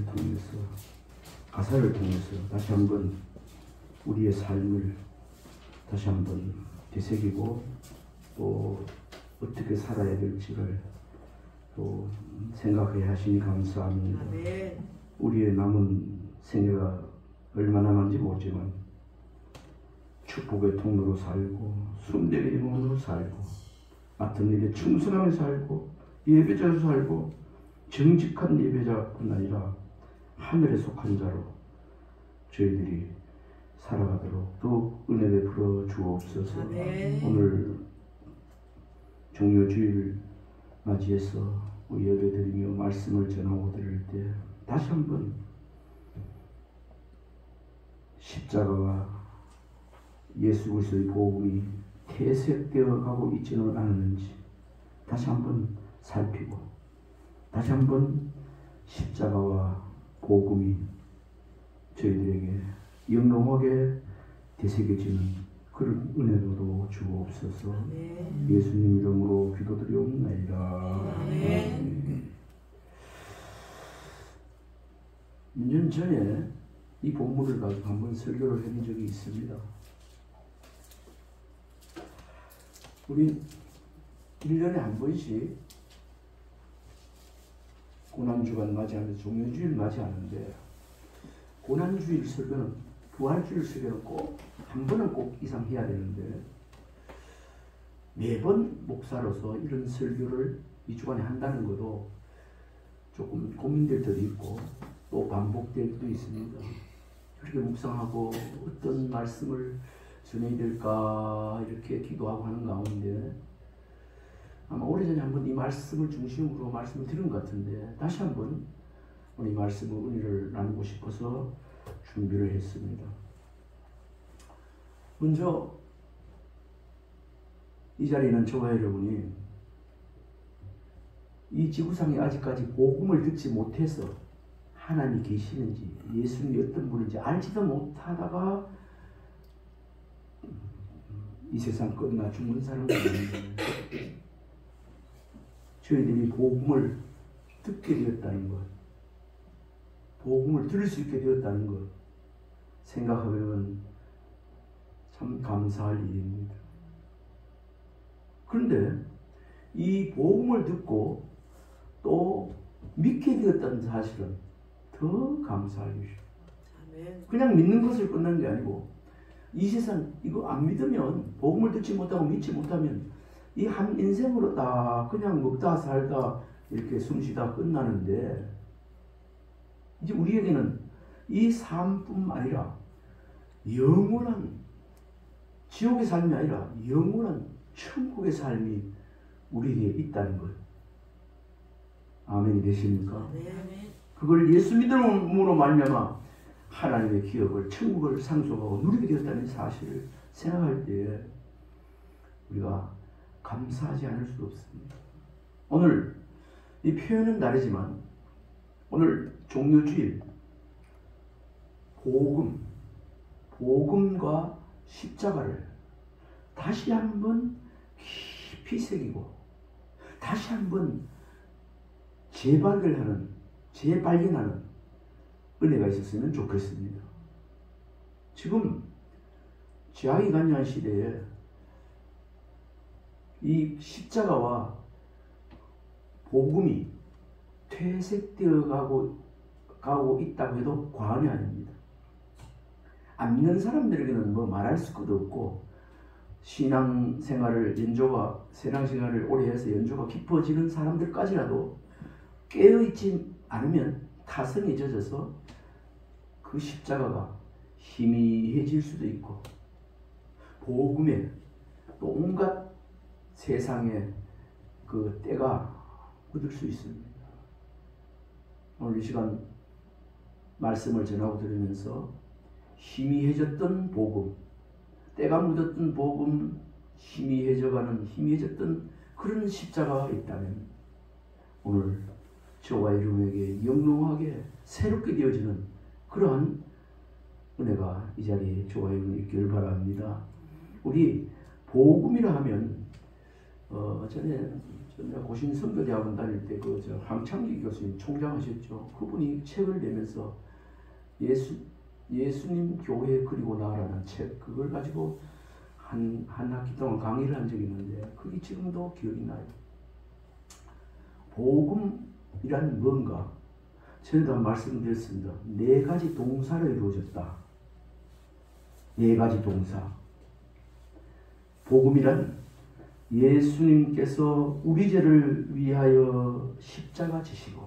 통해서, 가사를 통해서 다시 한번 우리의 삶을 다시 한번 되새기고 또 어떻게 살아야 될지를 또 생각해야 하시니 감사합니다. 아멘. 우리의 남은 생애가 얼마나 남은지 모르지만 축복의 통로로 살고 순례의 영혼으로 살고 맡은 일에 충성하며 살고 예배자로 살고 정직한 예배자뿐 아니라 하늘에 속한 자로 저희들이 살아가도록 더욱 은혜 베풀어 주옵소서. 아멘. 오늘 종료주일 맞이해서 예배드리며 말씀을 전하고 드릴 때 다시 한번 십자가와 예수 그리스도의 복음이 퇴색되어 가고 있지는 않았는지 다시 한번 살피고 다시 한번 십자가와 복음이 저희들에게 영롱하게 되새겨지는 그런 은혜로도 주옵소서. 아멘. 예수님 이름으로 기도드리옵나이다. 아멘. 몇 년 전에 이 본문을 가지고 한번 설교를 해본 적이 있습니다. 우리 1년에 한 번씩 고난주간 맞이하면서 종료주일 맞이하는데 고난주일 설교는 부활주일 설교는 꼭 한 번은 꼭 이상 해야 되는데 매번 목사로서 이런 설교를 이 주간에 한다는 것도 조금 고민될 때도 있고 또 반복될 때도 있습니다. 그렇게 묵상하고 어떤 말씀을 전해야 될까 이렇게 기도하고 하는 가운데 아마 오래전에 한번 이 말씀을 중심으로 말씀을 드린 것 같은데 다시 한번 오늘 이 말씀을 은혜를 나누고 싶어서 준비를 했습니다. 먼저 이 자리에는 저와 여러분이 이 지구상에 아직까지 복음을 듣지 못해서 하나님이 계시는지 예수님이 어떤 분인지 알지도 못하다가 이 세상 끝나 죽는 사람도 있는데 저희들이 복음을 듣게 되었다는 것, 복음을 들을 수 있게 되었다는 것 생각하면 참 감사할 일입니다. 그런데 이 복음을 듣고 또 믿게 되었다는 사실은 더 감사할 일이죠. 그냥 믿는 것을 끝난 게 아니고 이 세상 이거 안 믿으면 복음을 듣지 못하고 믿지 못하면 이 한 인생으로 다 그냥 먹다 살다 이렇게 숨쉬다 끝나는데 이제 우리에게는 이 삶뿐만 아니라 영원한 지옥의 삶이 아니라 영원한 천국의 삶이 우리에게 있다는 것. 아멘이 되십니까? 네. 그걸 예수 믿음으로 말미암아 하나님의 기업을 천국을 상속하고 누리게 되었다는 사실을 생각할 때 우리가 감사하지 않을 수 없습니다. 오늘 이 표현은 다르지만 오늘 종료주일 복음과 십자가를 다시 한번 깊이 새기고 다시 한번 재발견하는 은혜가 있었으면 좋겠습니다. 지금 제아기간요한 시대에 이 십자가와 복음이 퇴색되어 가고 있다고 해도 과언이 아닙니다. 안 믿는 사람들에게는 뭐 말할 수도 없고 신앙생활을 오래 해서 연조가 깊어지는 사람들까지라도 깨어있지 않으면 타성에 젖어서 그 십자가가 희미해질 수도 있고 복음에 또 온갖 세상에 그 때가 묻을 수 있습니다. 오늘 이 시간 말씀을 전하고 들으면서 희미해졌던 복음, 때가 묻었던 복음, 희미해졌던 그런 십자가가 있다면 오늘 저와 여러분에게 영롱하게 새롭게 되어지는 그러한 은혜가 이 자리에 저와 여러분이 있기를 바랍니다. 우리 복음이라 하면 전에 내가 고신 선교대학원 다닐 때 그 황창기 교수님 총장하셨죠. 그분이 책을 내면서 예수님 교회 그리고 나라는 책, 그걸 가지고 한 학기 동안 강의를 한 적이 있는데 그게 지금도 기억이 나요. 복음이란 뭔가? 전에도 말씀드렸습니다. 4가지 동사로 이루어졌다. 4가지 동사. 복음이란 예수님께서 우리 죄를 위하여 십자가 지시고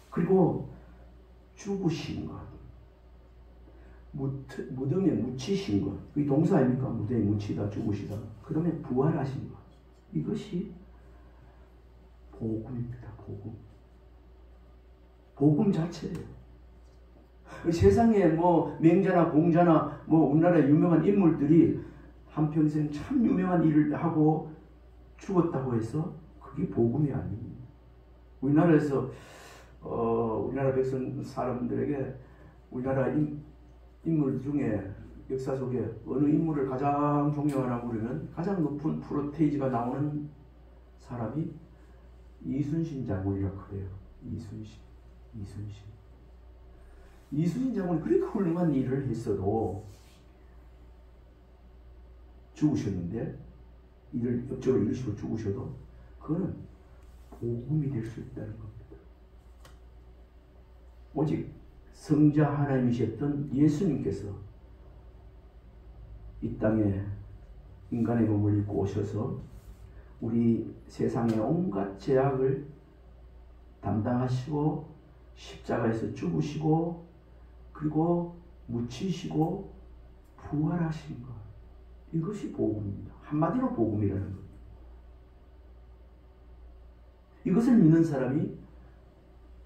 그리고 죽으신 것, 무덤에 묻히신 것, 이 동사 아닙니까? 무덤에 묻히다, 죽으시다. 그 다음에 부활하신 것. 이것이 복음입니다. 복음 자체예요. 세상에 뭐 맹자나 공자나 뭐 우리나라의 유명한 인물들이 한평생 참 유명한 일을 하고 죽었다고 해서 그게 복음이 아닙니다. 우리나라에서 우리나라 백성 사람들에게 우리나라 인물 중에 역사 속에 어느 인물을 가장 존경하나 물으면 가장 높은 프로테이지가 나오는 사람이 이순신 장군이라고 그래요. 이순신 장군이 그렇게 훌륭한 일을 했어도 죽으셨는데, 이를 업적을 이루시고 죽으셔도 그거는 복음이 될 수 있다는 겁니다. 오직 성자 하나님이셨던 예수님께서 이 땅에 인간의 몸을 입고 오셔서 우리 세상의 온갖 죄악을 담당하시고 십자가에서 죽으시고 그리고 묻히시고 부활하신 것, 이것이 복음입니다. 한마디로 복음이라는 겁니다. 이것을 믿는 사람이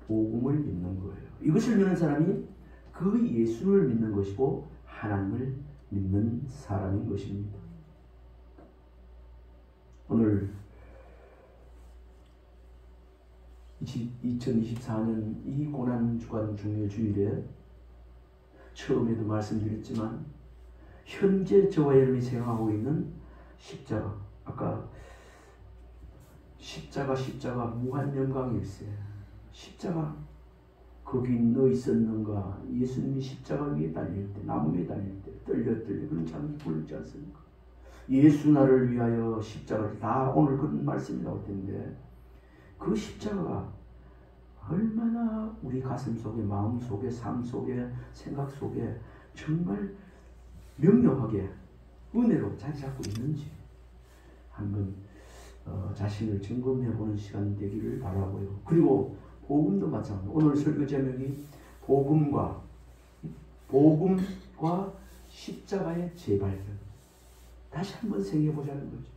복음을 믿는 거예요. 이것을 믿는 사람이 그 예수를 믿는 것이고 하나님을 믿는 사람인 것입니다. 오늘 2024년 이 고난주간 중요주일에 처음에도 말씀드렸지만 현재 저와 여러분이 생각하고 있는 십자가, 아까 십자가 무한영광일세, 십자가 거기 너 있었는가? 예수님이 십자가 위에 달릴 때, 나무 위에 달릴 때 떨려 그런 장면이 부르지 않습니까? 예수 나를 위하여 십자가를, 다 오늘 그런 말씀이 나올 텐데 그 십자가가 얼마나 우리 가슴 속에, 마음 속에, 삶 속에, 생각 속에 정말 명료하게 은혜로 자리 잡고 있는지 한번 자신을 점검해보는 시간 되기를 바라고요. 그리고 복음도 마찬가지입니다. 오늘 설교 제목이 복음과 십자가의 재발견. 다시 한번 생각해보자는 거죠.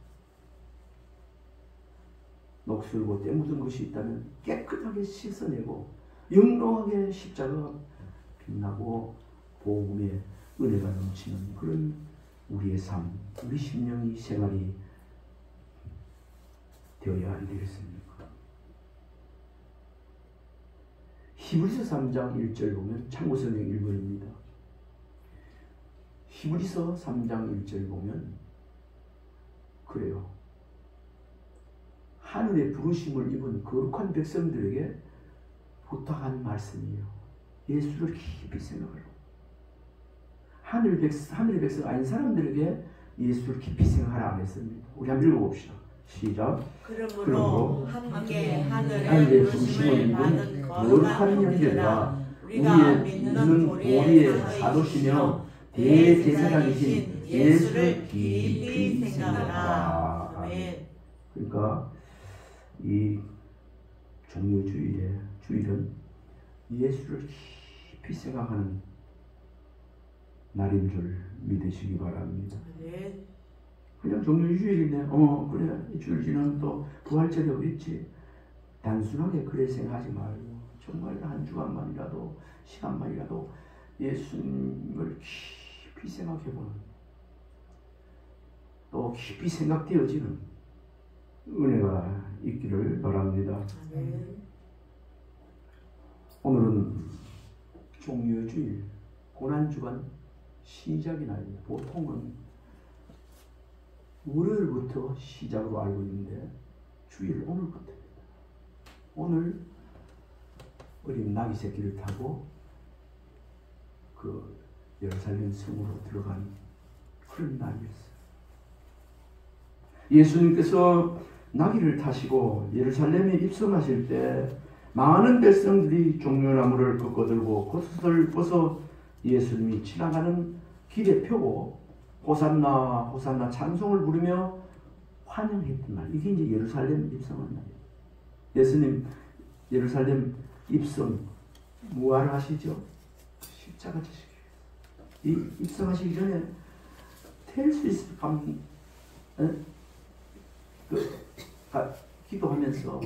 녹슬고 때 묻은 것이 있다면 깨끗하게 씻어내고 영롱하게 십자가 빛나고 복음의 은혜가 넘치는 그런 우리의 삶, 우리 심령이 생활이 되어야 안 되겠습니까? 히브리서 3장 1절 보면 참고성경 1번입니다. 히브리서 3장 1절 보면 그래요. 하늘의 부르심을 입은 거룩한 백성들에게 부탁한 말씀이에요. 예수를 깊이 생각하라고. 하늘의 백성 아닌 사람들에게 예수를 깊이 생각하라 했습니다. 우리 한번 읽어봅시다. 시작. 그러므로 함께 하늘의 부르심을 입은 거룩한 형제들아, 우리의 믿는 보리의 사도시며 대제사장이신 예수를 깊이 생각하라. 아멘. 그러니까 이 주일은 예수를 깊이 생각하는 날인 줄 믿으시기 바랍니다. 네. 그냥 종료주일이네. 그래. 이 주일 지나면 또 부활절이 어딨지. 단순하게 그래 생각하지 말고 정말 한 주간만이라도 시간만이라도 예수님을 깊이 생각해보는, 또 깊이 생각되어지는 은혜가 있기를 바랍니다. 오늘은 종료주일, 고난주간 시작이 날입니다. 보통은 월요일부터 시작으로 알고 있는데 주일 오늘부터입니다. 오늘 어린 나귀 새끼를 타고 그 예루살렘 성으로 들어간 그런 날이었어요. 예수님께서 나귀를 타시고 예루살렘에 입성하실 때 많은 백성들이 종려나무를 꺾어들고 겉옷을 벗어 예수님이 지나가는 길에 펴고 호산나 호산나 찬송을 부르며 환영했던 날. 이게 이제 예루살렘 입성한 날이에요. 예수님 예루살렘 입성 뭐하러 하시죠? 십자가 지시기. 이 입성하시기 전에 될 수 있을 기도하면서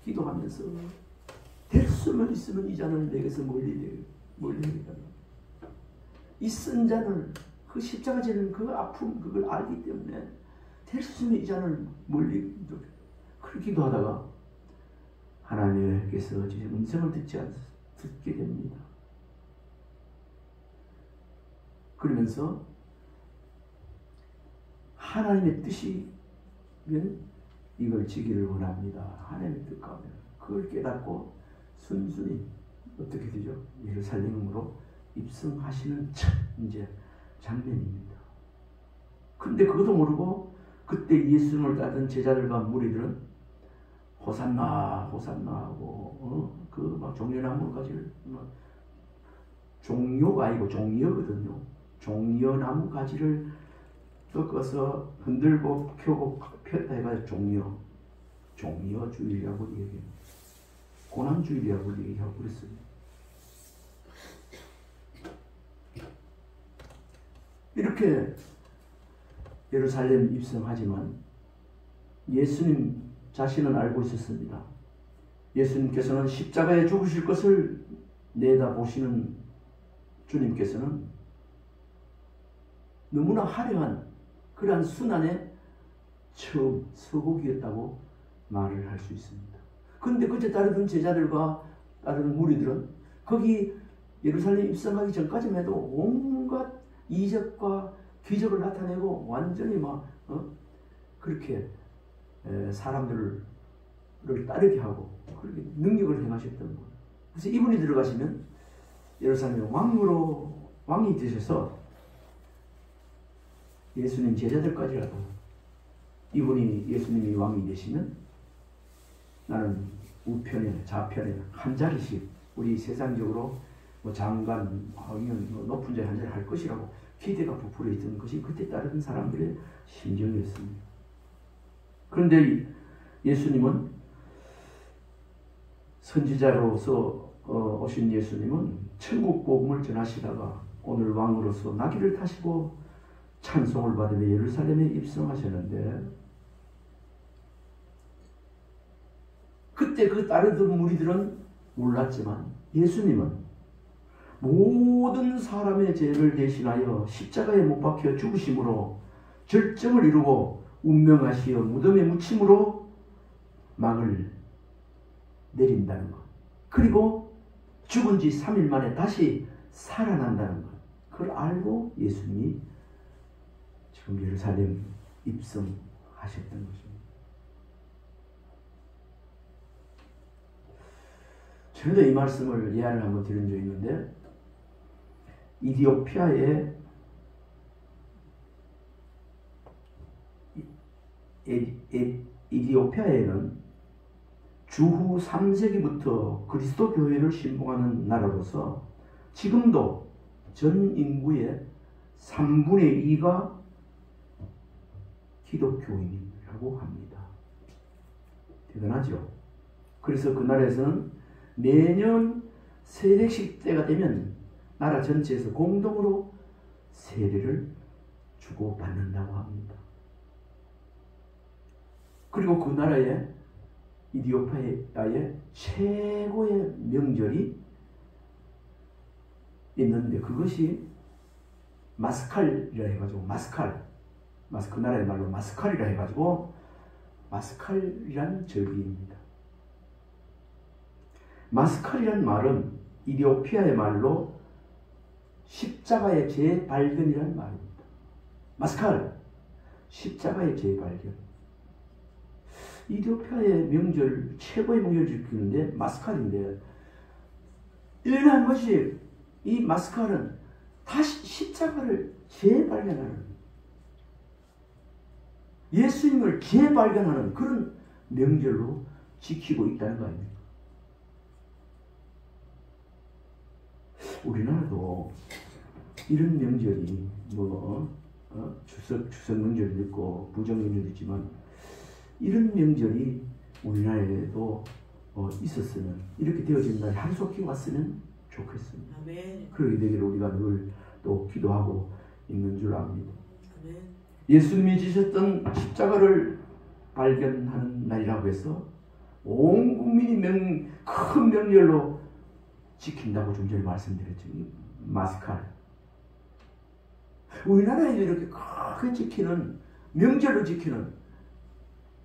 기도하면서 될 수만 있으면 이 잔을 내게서 멀리 하리라. 이 쓴 잔을 그 십자가 지는 그 아픔 그걸 알기 때문에 될 수 있으면 이 잔을 멀리 그렇게 기도하다가 하나님께서 제 음성을 듣게 됩니다. 그러면서 하나님의 뜻이면 이걸 지기를 원합니다. 하나님의 뜻 가운데 그걸 깨닫고 순순히 어떻게 되죠? 예루살렘으로 입성하시는 첫 이제 장면입니다. 근데 그것도 모르고 그때 예수님을 따르던 제자들과 무리들은 호산나 호산나 하고 그 막 종려나무 가지를 종려가 아니고 종려거든요. 종려나무 가지를 꺾어서 흔들고 펴고 폈다 해가지고 종려주일이라고 얘기해요. 고난주일이라고 얘기하고 그랬습니다. 이렇게 예루살렘 입성하지만 예수님 자신은 알고 있었습니다. 예수님께서는 십자가에 죽으실 것을 내다보시는 주님께서는 너무나 화려한 그러한 순환의 처음 서곡이었다고 말을 할 수 있습니다. 그런데 그때 따르던 제자들과 따르던 무리들은 거기 예루살렘 입성하기 전까지만 해도 온갖 이적과 기적을 나타내고 완전히 막 그렇게 사람들을 따르게 하고 그렇게 능력을 행하셨던 거예요. 그래서 이분이 들어가시면 예루살렘 왕이 되셔서 예수님 제자들까지라도 이분이 예수님이 왕이 되시면 나는 우편에 좌편에 한 자리씩 우리 세상적으로 뭐 장관 아니면 뭐 높은 자리 한 자리 할 것이라고 기대가 부풀어 있던 것이 그때 따르던 사람들의 심정이었습니다. 그런데 예수님은 선지자로서 오신 예수님은 천국 복음을 전하시다가 오늘 왕으로서 나귀를 타시고 찬송을 받으며 예루살렘에 입성하셨는데 그때 그 따르던 무리들은 몰랐지만 예수님은 모든 사람의 죄를 대신하여 십자가에 못 박혀 죽으심으로 절정을 이루고 운명하시어 무덤에 묻힘으로 막을 내린다는 것. 그리고 죽은 지 3일 만에 다시 살아난다는 것. 그걸 알고 예수님이 지금 예루살렘 입성하셨던 것입니다. 전에도 이 말씀을 예언을 한번 드린 적이 있는데 이디오피아에는 주후 3세기부터 그리스도 교회를 신봉하는 나라로서 지금도 전 인구의 3분의 2가 기독교인이라고 합니다. 대단하죠? 그래서 그 나라에서는 매년 세례식 때가 되면 나라 전체에서 공동으로 세례를 주고받는다고 합니다. 그리고 그 나라의 이디오피아의 최고의 명절이 있는데 그것이 마스칼이라 해가지고 그 나라의 말로 마스칼이라 해가지고 마스칼이란 절기입니다. 마스칼이란 말은 이디오피아의 말로 십자가의 재발견이라는 말입니다. 마스칼, 십자가의 재발견. 이디오피아의 명절, 최고의 명절 지키는데 마스칼인데 1년에 한 번씩 이 마스칼은 다시 십자가를 재발견하는, 예수님을 재발견하는 그런 명절로 지키고 있다는 거 아닙니까? 우리나라도 이런 명절이 추석 명절도 있고 부정 명절도 있지만 이런 명절이 우리나라에도 있었으면, 이렇게 되어진 날이 한속히 왔으면 좋겠습니다. 아멘. 그러게 되기를 우리가 늘 또 기도하고 있는 줄 압니다. 아멘. 예수님이 지셨던 십자가를 발견하는 날이라고 해서 온 국민이 큰 명절로 지킨다고 좀 전에 말씀드렸죠. 마스칼. 우리나라에도 이렇게 크게 지키는, 명절로 지키는,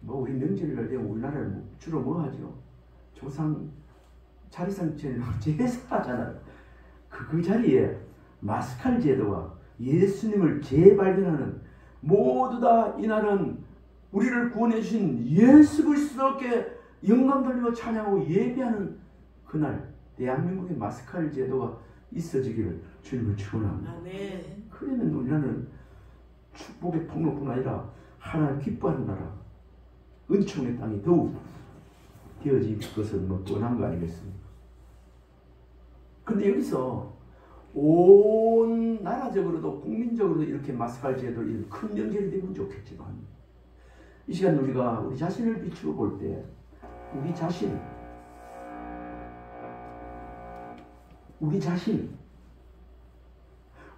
우리 명절을 되면 우리나라는 주로 뭐 하죠? 조상 자리상 제사하잖아요. 그 자리에 마스칼 제도와 예수님을 재발견하는, 모두 다 이날은 우리를 구원해 주신 예수 그리스도께 영광 돌리고 찬양하고 예배하는 그날, 대한민국의 마스칼 제도가 있어지기를 주님을 축원합니다. 아멘. 그러면 우리나라는 축복의 통로뿐 아니라 하나님 기뻐하는 나라, 은총의 땅이 더욱 되어질 것은 뻔한 거 아니겠습니까? 근데 여기서 온 나라적으로도 국민적으로도 이렇게 마스칼 제도, 이런 큰 명절이 되면 좋겠지만, 이 시간 우리가 우리 자신을 비추어 볼 때 우리 자신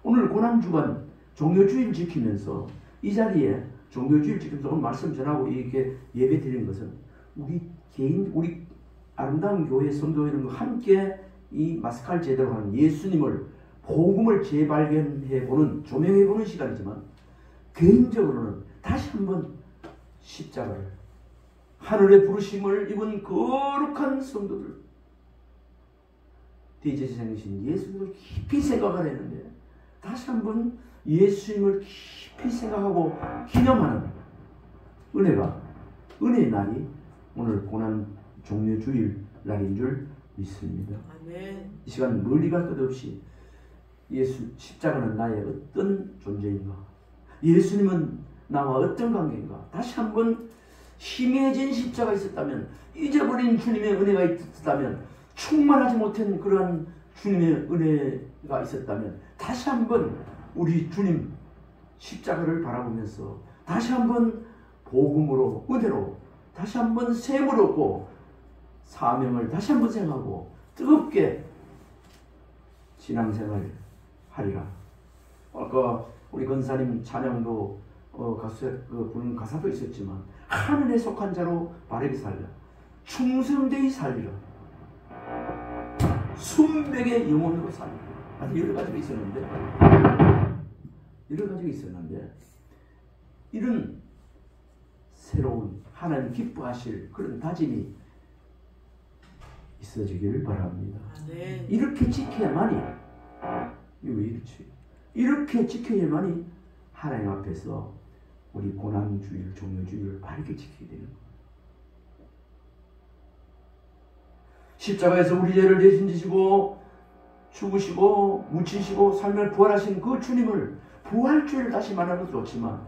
오늘 고난주간 종료주일 지키면서, 이 자리에 종교주의를 지키면서 오늘 말씀 전하고 이렇게 예배 드리는 것은 우리 아름다운 교회 성도회는 함께 이 마스칼 제대로 하는 예수님을, 복음을 재발견해보는, 조명해보는 시간이지만, 개인적으로는 다시 한번 십자가를, 하늘의 부르심을 입은 거룩한 성도들, 대제사장이신 예수님을 깊이 생각을 했는데 다시 한번 예수님을 깊이 생각하고 기념하는 은혜의 날이 오늘 고난 종료주일 날인 줄 믿습니다. 아멘. 이 시간 멀리 갈 것 없이 십자가는 나의 어떤 존재인가, 예수님은 나와 어떤 관계인가, 다시 한번 희미해진 십자가 있었다면, 잊어버린 주님의 은혜가 있었다면, 충만하지 못한 그러한 주님의 은혜가 있었다면, 다시 한번 우리 주님 십자가를 바라보면서 다시 한번 복음으로, 은혜로 다시 한번 셈을 얻고 사명을 다시 한번 생각하고 뜨겁게 신앙생활 하리라. 아까 우리 권사님 찬양도 부르는 가사도 있었지만, 하늘에 속한 자로 바르게 살라, 충성되이 살리라, 순백의 영혼으로 살리라. 아주 여러 가지가 있었는데 이런 새로운 하나님 기뻐하실 그런 다짐이 있어지기를 바랍니다. 네. 이렇게 지켜야만이, 이거 왜 이렇지? 이렇게 지켜야만이 하나님 앞에서 우리 고난주일, 종료주일을 바르게 지키게 되는 거예요. 십자가에서 우리 죄를 대신 지시고 죽으시고 묻히시고 삶을 부활하신 그 주님을, 부활주의를 다시 말하는 것도 좋지만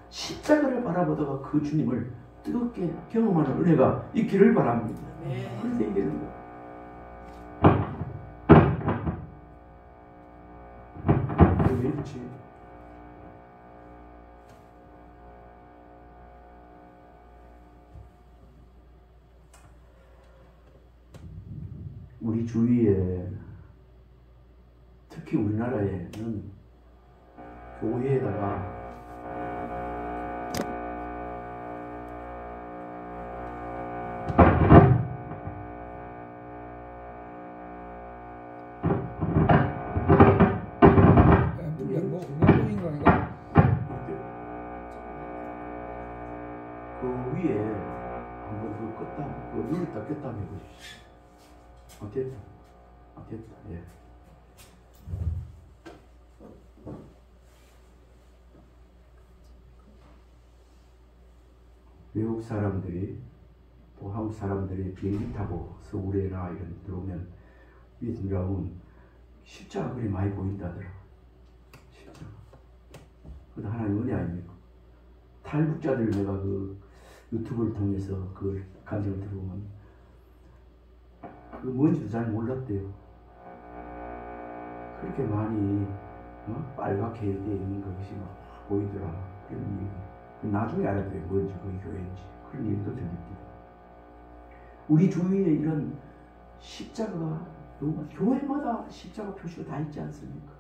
십자가를 바라보다가 그 주님을 뜨겁게 경험하는 은혜가 있기를 바랍니다. 네. 그래서 얘기하는 거예요. 왜 이렇지? 우리 주위에, 특히 우리나라에는 교회에다가 그 위에 한번 그거 껐다, 그거 눌렀다 꼈다 한번 해보십시오. 됐다. 예. 외국 사람들이 또 한국 사람들이 비행기 타고 서울에나 이런 데 들어오면 위에서 내려오면 십자가 그리 많이 보인다더라. 십자가. 그것도 하나님 은혜 아닙니까? 탈북자들 내가 그 유튜브를 통해서 그 감정을 들어보면 그 뭔지도 잘 몰랐대요. 그렇게 많이 빨갛게 되어 있는 것이 막 보이더라. 그런 얘기. 나중에 알았대요. 뭔지 그게 교회인지. 그런 얘기도 들립니다. 우리 주위에 이런 십자가가 너무 교회마다 십자가 표시가 다 있지 않습니까?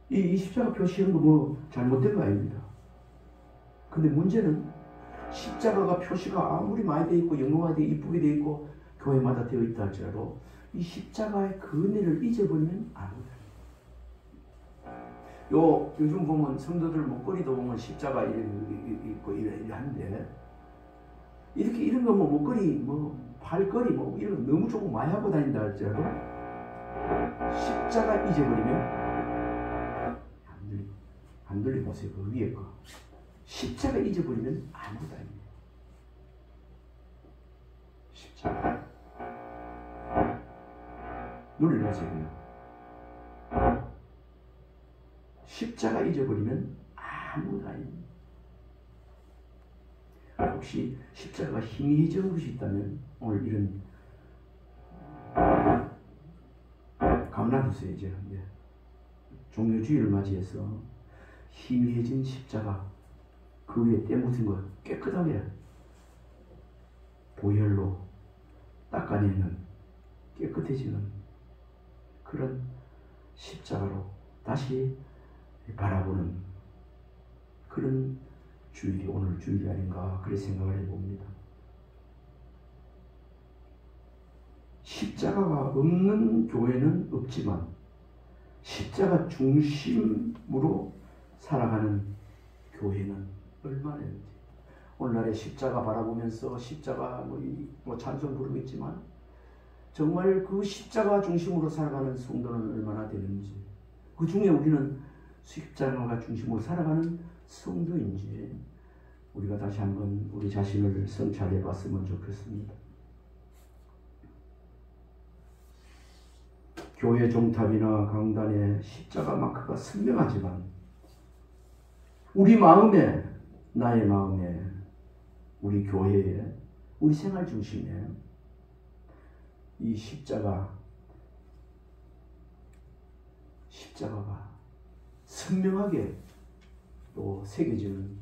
이 십자가 표시한 거 뭐 잘못된 거 아닙니다. 근데 문제는 십자가가 표시가 아무리 많이 되어 있고 영롱하게 이쁘게 되어 있고 교회마다 되어 있다 할지라도 이 십자가의 그 은혜를 잊어버리면 안 돼요. 요즘 보면 성도들 목걸이도 보면 십자가 있고 이런데 이렇게 이런 거 뭐 목걸이 뭐 팔걸이 뭐 이런 거 너무 조금 많이 하고 다닌다 할지라도 십자가 잊어버리면 안 들려보세요. 그 위에 거 십자가 잊어버리면 아무것도 아닙니다. 십자가 놀라세요. 십자가 잊어버리면 아무것도 아닙니다. 혹시 십자가가 희미해진 것이 있다면 오늘 이런 감나주세요. 이제 종료주의를 맞이해서 희미해진 십자가 그 위에 때 묻은 것 깨끗하게 보혈로 닦아내는 깨끗해지는 그런 십자가로 다시 바라보는 그런 주일이 오늘 주일이 아닌가 그렇게 생각을 해봅니다. 십자가가 없는 교회는 없지만 십자가 중심으로 살아가는 교회는 얼마나 있는지. 오늘날의 십자가 바라보면서 십자가 뭐 찬송 부르겠지만 정말 그 십자가 중심으로 살아가는 성도는 얼마나 되는지, 그 중에 우리는 십자가가 중심으로 살아가는 성도인지 우리가 다시 한번 우리 자신을 성찰해 봤으면 좋겠습니다. 교회 종탑이나 강단에 십자가 마크가 선명하지만 우리 마음에, 나의 마음에, 우리 교회에, 우리 생활 중심에 이 십자가가 선명하게 또 새겨지는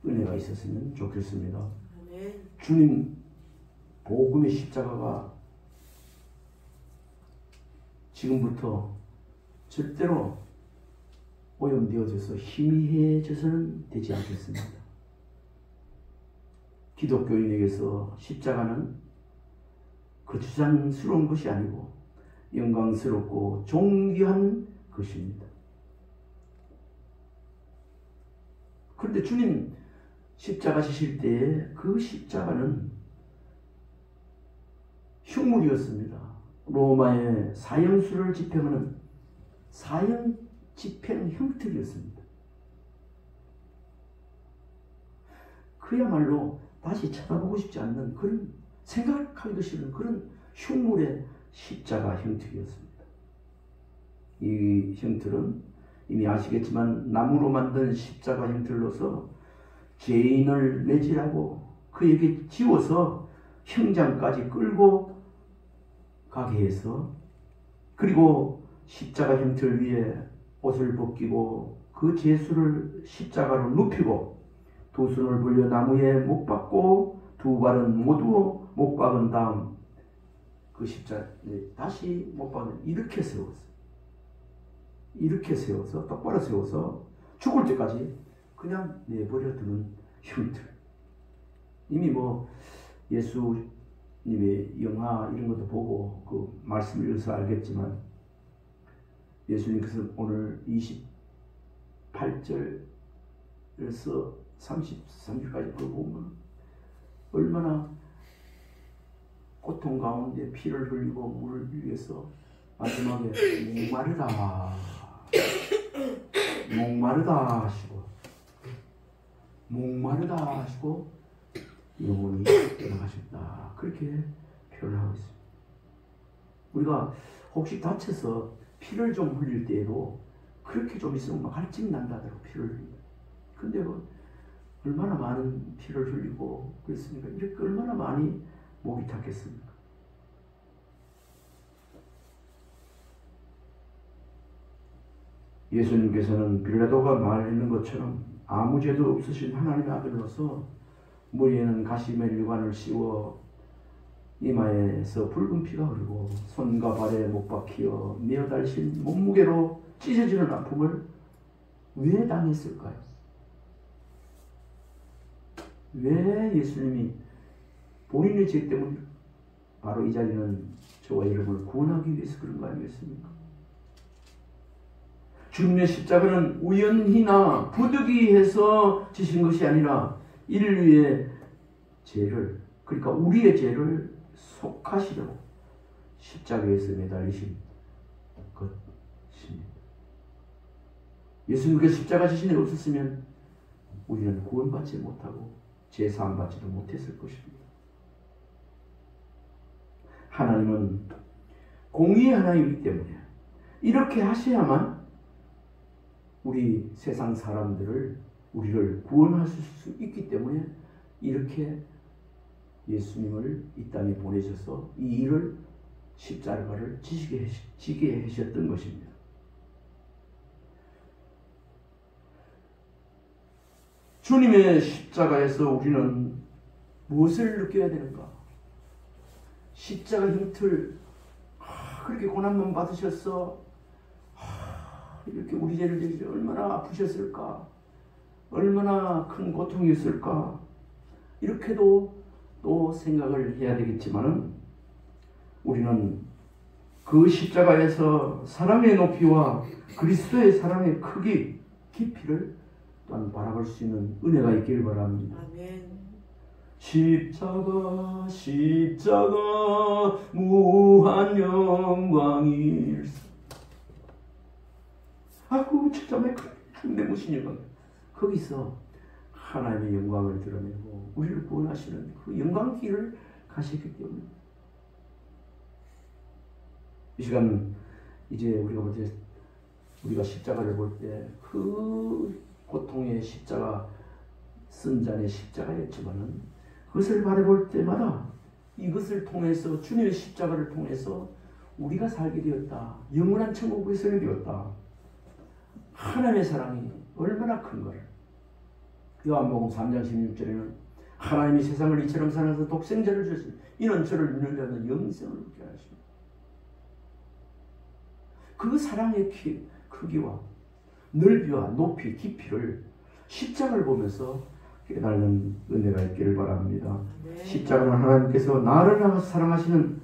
은혜가 있었으면 좋겠습니다. 아멘. 주님 복음의 십자가가 지금부터 절대로 오염되어져서 희미해져서는 되지 않겠습니다. 기독교인에게서 십자가는 거추장스러운 것이 아니고 영광스럽고 존귀한 것입니다. 그런데 주님 십자가 지실 때에 그 십자가는 흉물이었습니다. 로마의 사형수를 집행하는 사형 집행 형틀이었습니다. 그야말로 다시 쳐다보고 싶지 않는 그런 생각하기도 싫은 그런 흉물의 십자가 형틀이었습니다. 이 형틀은 이미 아시겠지만 나무로 만든 십자가 형틀로서 죄인을 매질하고 그에게 지워서 형장까지 끌고 가게 해서 그리고 십자가 형틀 위에 옷을 벗기고 그 제수를 십자가로 눕히고 두 손을 벌려 나무에 못 박고 두 발은 모두 못 박은 다음 그 십자가에 다시 못 박는 이렇게 세웠어요. 이렇게 세워서 똑바로 세워서 죽을 때까지 그냥 내버려 두는 형틀. 이미 뭐 예수님의 영화 이런 것도 보고 그 말씀을 읽어서 알겠지만 예수님께서 오늘 28절에서 33절까지 보면 얼마나 고통 가운데 피를 흘리고 물을 위해서 마지막에 목마르다 하시고 목마르다 하시고 영원히 떠나가셨다. 그렇게 표현하고 있습니다. 우리가 혹시 다쳐서 피를 좀 흘릴 때에도 그렇게 좀 있으면 막 갈증이 난다더라고. 피를 흘린다. 근데 얼마나 많은 피를 흘리고 그랬습니까? 이렇게 얼마나 많이 목이 탔겠습니까? 예수님께서는 빌라도가 말했는 것처럼 아무 죄도 없으신 하나님의 아들로서 머리에는 가시멜 유관을 씌워 이마에서 붉은 피가 흐르고 손과 발에 못 박히어 메어달린 몸무게로 찢어지는 아픔을 왜 당했을까요? 왜 예수님이 본인의 죄 때문에 바로 이 자리는 저와 여러분을 구원하기 위해서 그런 거 아니겠습니까? 주님의 십자가는 우연히나 부득이해서 지신 것이 아니라 인류의 죄를, 그러니까 우리의 죄를 속하시려고 십자가에서 매달리신 것입니다. 예수님께서 십자가 지신이 없었으면 우리는 구원받지 못하고 제사함 받지도 못했을 것입니다. 하나님은 공의의 하나님이기 때문에 이렇게 하셔야만 우리 세상 사람들을, 우리를 구원하실 수 있기 때문에 이렇게 예수님을 이 땅에 보내셔서 이 일을, 십자가를 지게 하셨던 것입니다. 주님의 십자가에서 우리는 무엇을 느껴야 되는가? 십자가 형틀, 그렇게 고난만 받으셔서 이렇게 우리 죄를 지시려 얼마나 아프셨을까? 얼마나 큰 고통이었을까? 이렇게도 또 생각을 해야 되겠지만은 우리는 그 십자가에서 사랑의 높이와 그리스도의 사랑의 크기, 깊이를 또한 바라볼 수 있는 은혜가 있기를 바랍니다. 아멘. 십자가 십자가 무한 영광일세. 아이고 십자가의 근데 무슨 영광. 거기서 하나님의 영광을 드러내고 우리를 구원하시는 그 영광 길을 가시기 때문에 이 시간 이제 우리가 볼 때, 우리가 십자가를 볼 때 그 고통의 십자가, 쓴잔의 십자가였지만은 그것을 바라볼 때마다 이것을 통해서, 주님의 십자가를 통해서 우리가 살게 되었다. 영원한 천국에 서게 되었다. 하나님의 사랑이 얼마나 큰가를. 요한복음 3장 16절에는 하나님이 세상을 이처럼 사랑해서 독생자를 주셨으니 이는 저를 믿는 자는 영생을 얻게 하십니다. 그 사랑의 크기와 넓이와 높이, 깊이를 십자가를 보면서 깨달는 은혜가 있기를 바랍니다. 네. 십자가는 하나님께서 나를 사랑하시는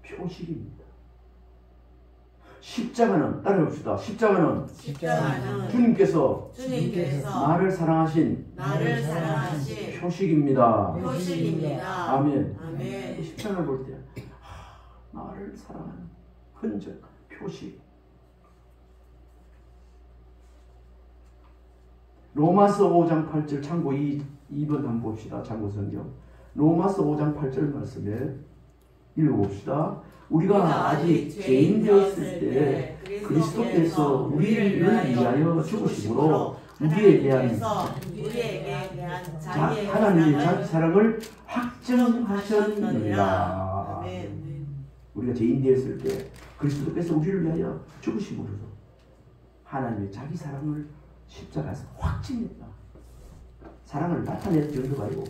표식입니다. 십자가는, 따라해봅시다. 십자가는 주님께서 나를 사랑하신 표식입니다. 아멘. 아멘. 십자가를 볼 때 나를 사랑하는 흔적, 표식. 로마서 5장 8절 참고 2번 한번 봅시다. 참고 성경. 로마서 5장 8절 말씀에 읽어봅시다. 우리가 아직 죄인 되었을 때 그리스도께서 우리를 위하여 죽으심으로 우리에게 대한 하나님의 자기 사랑을 확증하셨느니라. 우리가 죄인 되었을 때 그리스도께서 우리를 위하여 죽으심으로써 하나님의 자기 사랑을 십자가에서 확증했다. 사랑을 나타낼 정도가 아니고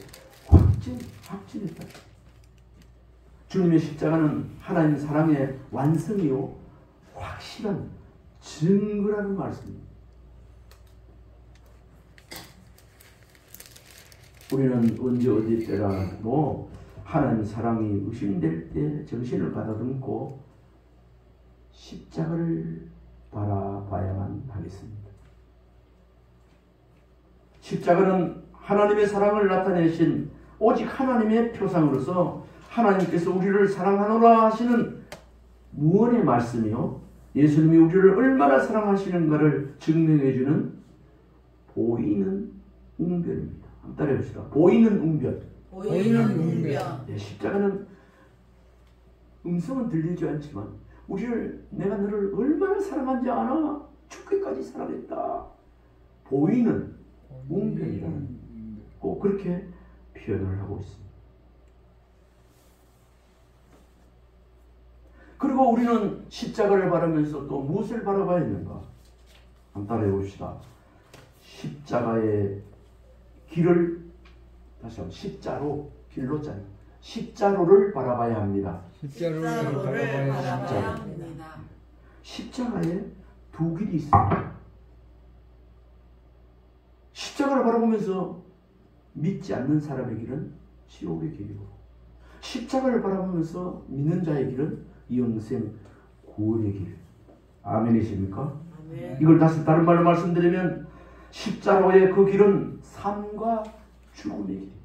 확증했다. 주님의 십자가는 하나님 사랑의 완성이요 확실한 증거라는 말씀입니다. 우리는 언제 어디 때라도 하나님 사랑이 의심될 때 정신을 가다듬고 십자가를 바라봐야만 하겠습니다. 십자가는 하나님의 사랑을 나타내신 오직 하나님의 표상으로서 하나님께서 우리를 사랑하노라 하시는 무언의 말씀이요 예수님이 우리를 얼마나 사랑하시는가를 증명해주는 보이는 웅변입니다. 한번 따라해봅시다. 보이는 웅변. 보이는 웅변. 네, 십자가는 음성은 들리지 않지만 내가 너를 얼마나 사랑한지 아나? 죽기까지 사랑했다. 보이는 웅변이라는 꼭 그렇게 표현을 하고 있습니다. 그리고 우리는 십자가를 바라면서 또 무엇을 바라봐야 하는가? 한번 따라해 봅시다. 십자가의 길을 다시 한번 길로자니 십자로를 바라봐야 합니다. 십자로를 바라봐야 합니다. 십자가에 두 길이 있습니다. 십자가를 바라보면서 믿지 않는 사람의 길은 지옥의 길이고, 십자가를 바라보면서 믿는 자의 길은 영생 구원의 길. 아멘이십니까? 아멘. 이걸 다른 말로 말씀드리면 십자로의 그 길은 삶과 죽음의 길입니다.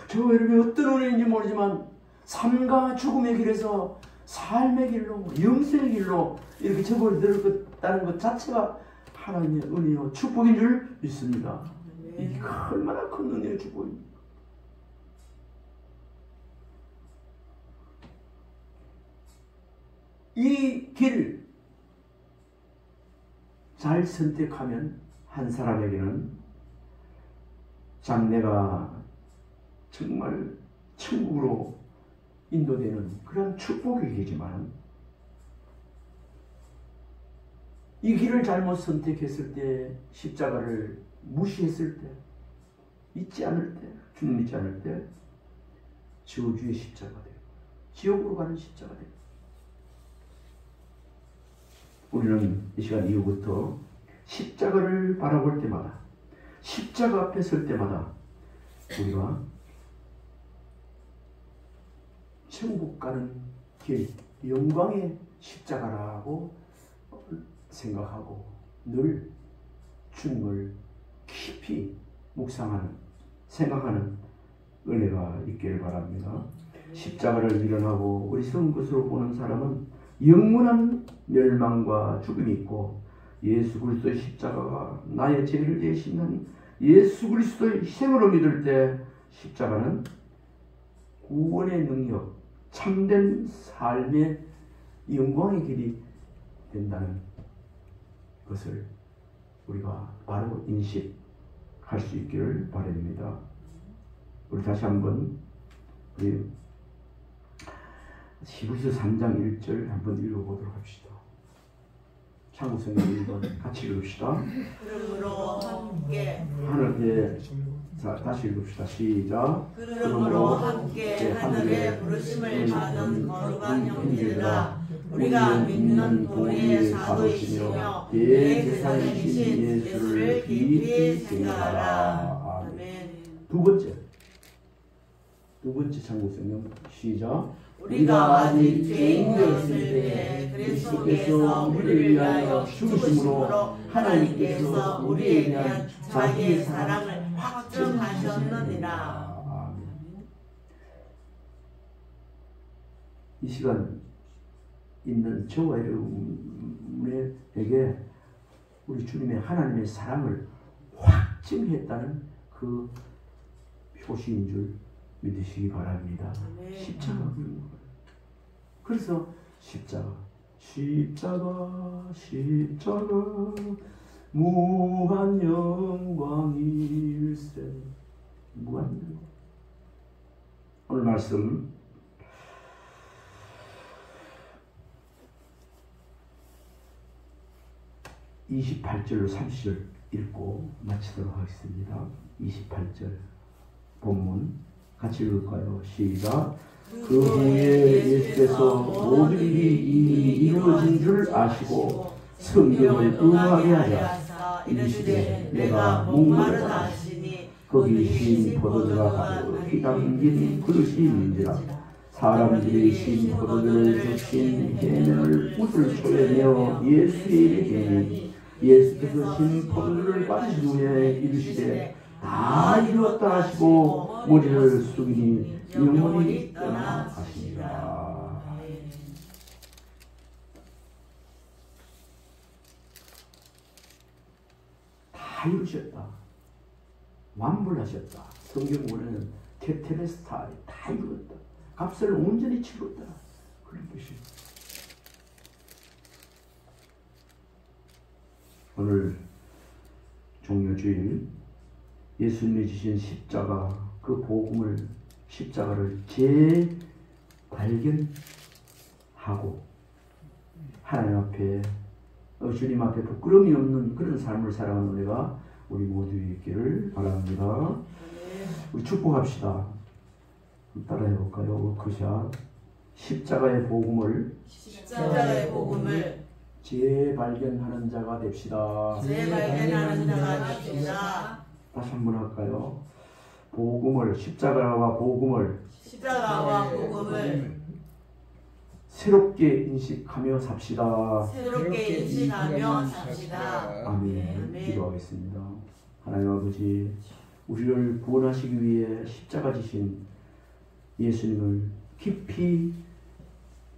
저 여러분이 어떤 은혜인지 모르지만 삶과 죽음의 길에서 삶의 길로, 영생의 길로 이렇게 접어들었다는 것 자체가 하나님의 은혜요 축복인 줄 믿습니다. 이게 얼마나 큰 은혜요 축복입니다. 이 길 잘 선택하면 한 사람에게는 장래가 정말 천국으로 인도되는 그런 축복의 길이지만, 이 길을 잘못 선택했을 때, 십자가를 무시했을 때, 믿지 않을 때, 주님 믿지 않을 때 저주의 십자가가 돼요. 지옥으로 가는 십자가가 돼요. 우리는 이 시간 이후부터 십자가를 바라볼 때마다, 십자가 앞에 설 때마다 우리가 천국 가는 길, 영광의 십자가라고 생각하고 늘 주님을 깊이 묵상하는, 생각하는 은혜가 있기를 바랍니다. 십자가를 미련하고 어리석은 것으로 보는 사람은 영원한 멸망과 죽음이 있고, 예수 그리스도의 십자가가 나의 죄를 대신한 예수 그리스도의 희생으로 믿을 때 십자가는 구원의 능력, 참된 삶의 영광의 길이 된다는 것을 우리가 바로 인식할 수 있기를 바랍니다. 우리 다시 한번 우리 히브리서 3장 1절 한번 읽어보도록 합시다. 창고성경 1번 같이 읽읍시다. 그러므로 함께 하늘에, 자, 다시 읽읍시다. 시작. 그러므로 함께 하늘의 부르심을 받은 거룩한 형제들아, 우리가 믿는 우리의 사도이시며 대제사장이신 예수를 깊이 생각하라. 아멘. 두 번째 창고성경 시작. 우리가 아직 죄인 되었을 때 그리스도께서 우리를 위하여 죽으심으로 하나님께서 우리에 대한 자기의 사랑을 확증하셨느니라. 아멘. 이 시간 있는 저와 여러분에게 우리 주님의 하나님의 사랑을 확증했다는 그 표시인 줄 믿으시기 바랍니다. 십자가. 그래서 십자가 무한 영광일세. 무한 영광. 오늘 말씀 (28절로 30절) 읽고 마치도록 하겠습니다. 28절 본문 같이 읽을까요? 시작. 그 후에 예수께서 모든 일이 이미 이루어진 줄 아시고 성경을 응하게 하자 이르시되 내가 목마르다 하시니 거기 신 포도주가 가득히 담긴 그릇이 있는지라. 사람들이 신 포도주를 적신 해면을 웃을 초여내어 예수의 입에 대니 예수께서 신 포도주를 받으신 후에 이르시되 다 이루었다 하시고 머리를 숙이니 영원히 떠나가시니라. 다 다 이루셨다. 완불하셨다. 성경 원에는 테텔레스타이 다 이루었다. 값을 온전히 치렀다. 그런 뜻입니다. 오늘 종료주일 예수님이 주신 십자가 그 복음을 십자가를 재발견하고 하나님 앞에 주님 앞에 부끄러움이 없는 그런 삶을 살아가는 은혜가 우리 모두에 있기를 바랍니다. 우리 축복합시다. 따라해 볼까요? 워크샷. 십자가의 복음을 재발견하는 자가 됩시다. 재발견하는 자가 됩시다. 다시 한번 할까요? 복음을 십자가와 복음을 새롭게 인식하며 삽시다. 아멘. 기도하겠습니다. 하나님 아버지, 우리를 구원하시기 위해 십자가 지신 예수님을 깊이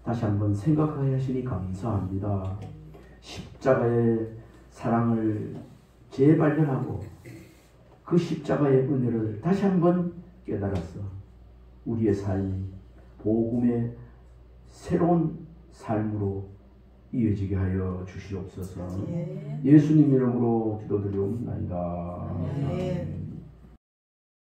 다시 한번 생각하게 하시니 감사합니다. 십자가의 사랑을 재발견하고 그 십자가의 은혜를 다시 한번 깨달아서 우리의 삶이 복음의 새로운 삶으로 이어지게 하여 주시옵소서. 예수님 이름으로 기도드리옵나이다.